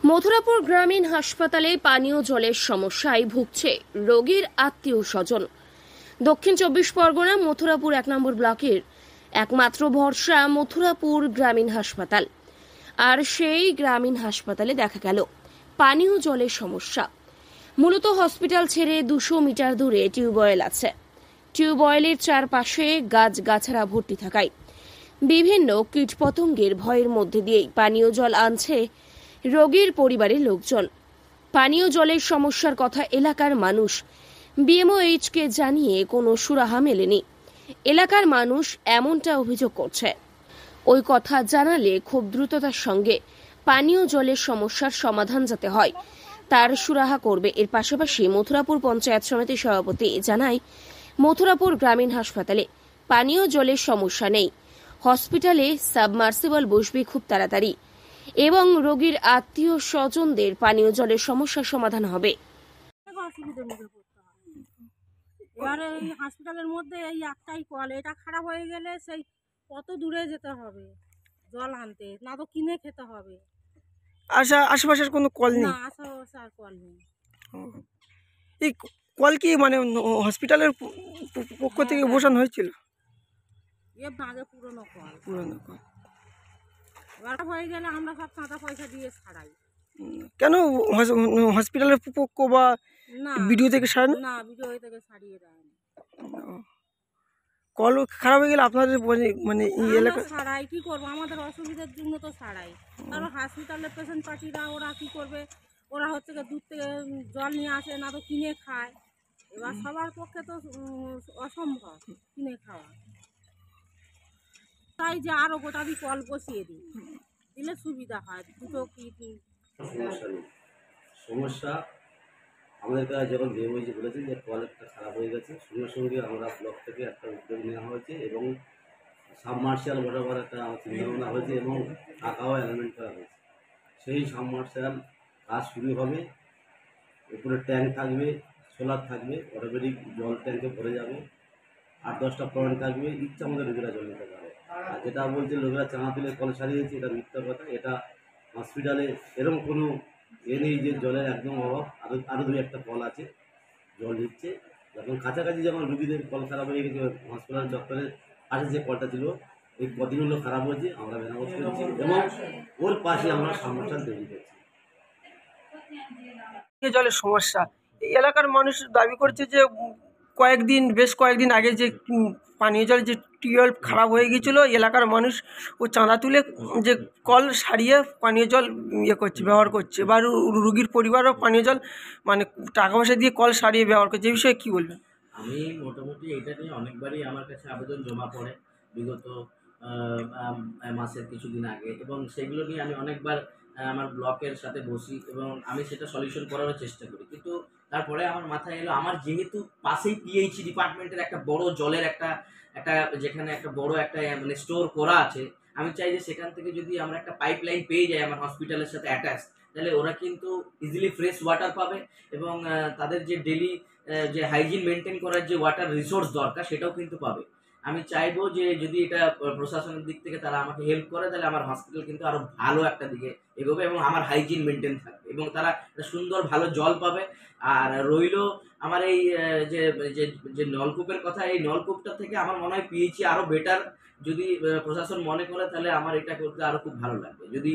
মথুরাপুর গ্রামীণ হাসপাতালে পানীয় জলের সমস্যায় ভুগছে রোগীর আত্মীয় স্বজন। দক্ষিণ 24 পরগনা মথুরাপুর 1 নম্বর ব্লকের একমাত্র ভরসা মথুরাপুর গ্রামীণ হাসপাতাল। আর সেই গ্রামীণ হাসপাতালে দেখা গেল পানীয় জলের সমস্যা। মূলত হসপিটাল ছেড়ে 200 মিটার দূরে টিউবওয়েল আছে। টিউবওয়েলের চারপাশে গাছগাছড়া ভর্তি থাকায় বিভিন্ন কীটপতঙ্গের ভয়ের মধ্যে দিয়েই পানীয় জল আনছে রোগীর পরিবারের লোকজন। পানীয় জলের সমস্যার কথা এলাকার মানুষ বিএমওএইচকে জানিয়ে কোনো সুরাহা মেলেনি। এলাকার মানুষ এমনটা অভিযোগ করছে। ওই কথা জানালে খুব দ্রুততার সঙ্গে পানীয় জলের সমস্যার সমাধান যাতে হয় তার সুরাহা করবে। এর পাশাপাশি মথুরাপুর পঞ্চায়েত সমিতির সভাপতি জানায়, মথুরাপুর গ্রামীণ হাসপাতালে পানীয় জলের সমস্যা নেই। হসপিটালে সাবমার্সিবল বসবে খুব তাড়াতাড়ি এবং রোগীর আত্মীয় স্বজনদের পানীয় জলের সমস্যার সমাধান হবে। এবারে এই হসপিটালের মধ্যে এই একটাই কল, এটা খারাপ হয়ে গেলে সেই কত দূরে যেতে হবে জল আনতে, না তো কিনে খেতে হবে। আচ্ছা, আশেপাশের কোনো কল নেই? না, আশেপাশে আর কল নেই। এই কল কি মানে হসপিটালের পক্ষ থেকে বসানো হয়েছিল? আগে পুরনো কল, পুরনো কল এবার হয়ে গেলে আমরা সব চাঁদা পয়সা দিয়ে ছাড়াই। কেন হসপিটালের পক্ষ বা না, ভিডিও থেকে সারানো? না, ভিডিও থেকে ছাড়িয়ে দেয় না। কল খারাপ হয়ে গেলে আপনাদের মানে এই এলাকা ছাড়াই কি করবো, আমাদের অসুবিধার জন্য তো ছাড়াই। কারণ হসপিটালের পেশেন্ট পার্টিরা ওরা কি করবে, ওরা হচ্ছে দূর থেকে জল নিয়ে আসে, না তো কিনে খায়। এবার সবার পক্ষে তো অসম্ভব কিনে খাওয়া, তাই যে আরো গোটা কল বসিয়ে দিলে সুবিধা হয়। দুটো কি সমস্যা আমাদের কাছে যখন বিএমওএইচ বলেছে যে কল একটা খারাপ হয়ে গেছে, সঙ্গে সঙ্গে আমরা ব্লক থেকে একটা উদ্যোগ নেওয়া হয়েছে এবং সাবমার্শিয়াল বরাবর একটা চিন্তাভাবনা হয়েছে এবং টাকাও অ্যালাইনমেন্ট করা হয়েছে। সেই সাবমার্শিয়াল কাজ শুরু হবে। উপরে ট্যাঙ্ক থাকবে, সোলার থাকবে, অটোমেটিক জল ট্যাঙ্কে ভরে যাবে। 8-10টা পয়েন্ট থাকবে, ইচ্ছা আমাদের লোকেরা জল নিতে পারে। আর যেটা বলছে লোকেরা চাঙা তুলে কল সারিয়েছে, এটা মিথ্যা কথা। এটা হসপিটালে এরকম কোনো নেই যে জলের একদম অভাব। আরও 2-1টা কল আছে, জল দিচ্ছে। যখন কাছাকাছি যখন রুগীদের কল খারাপ হয়ে গেছে, হসপিটাল চত্বরের পাশে যে কলটা ছিল এই কদিন হলো খারাপ হয়েছে, আমরা মেরামত করেছি এবং ওর পাশে আমরা সাবমার্শাল তৈরি করছি। জলের সমস্যা এই এলাকার মানুষ দাবি করছে যে বেশ কয়েকদিন আগে যে পানীয় জল যে টিউবওয়েল খারাপ হয়ে গিয়েছিলো, এলাকার মানুষ ও চাঁদা তুলে যে কল সারিয়ে পানীয় জল ব্যবহার করছে, বা রুগীর পরিবারও পানীয় জল মানে টাকা পয়সা দিয়ে কল সারিয়ে ব্যবহার করছে। এই বিষয়ে কী বলবেন? আমি মোটামুটি এটা নিয়ে অনেকবারই আমার কাছে আবেদন জমা পড়ে বিগত মাসের কিছুদিন আগে, এবং সেগুলো নিয়ে আমি অনেকবার আমার ব্লকের সাথে বসি এবং আমি সেটা সলিউশন করার চেষ্টা করি। কিন্তু তারপরে আমার মাথায় এলো, আমার যেহেতু পাশেই পিএইচই ডিপার্টমেন্টের একটা বড় জলের একটা যেখানে একটা বড় একটা মানে স্টোর করা আছে, আমি চাই যে সেখান থেকে যদি আমরা একটা পাইপলাইন পেয়ে যাই আমার হসপিটালের সাথে অ্যাটাচ, তাহলে ওরা কিন্তু ইজিলি ফ্রেশ ওয়াটার পাবে এবং তাদের যে ডেলি যে হাইজিন মেনটেন করার যে ওয়াটার রিসোর্স দরকার সেটাও কিন্তু পাবে। আমি চাইবো যে যদি এটা প্রশাসনের দিক থেকে তারা আমাকে হেল্প করে, তাহলে আমার হসপিটাল কিন্তু আরো ভালো একটা দিকে এগোবে এবং আমার হাইজিন মেনটেন থাকবে এবং তারা সুন্দর ভালো জল পাবে। আর রইল আমার এই যে যে যে নলকূপের কথা, এই নলকূপটা থেকে আমার মনে হয় পিএইচই আরো বেটার। যদি প্রশাসন মনে করে তাহলে আমার এটা করতে আরো খুব ভালো লাগবে। যদি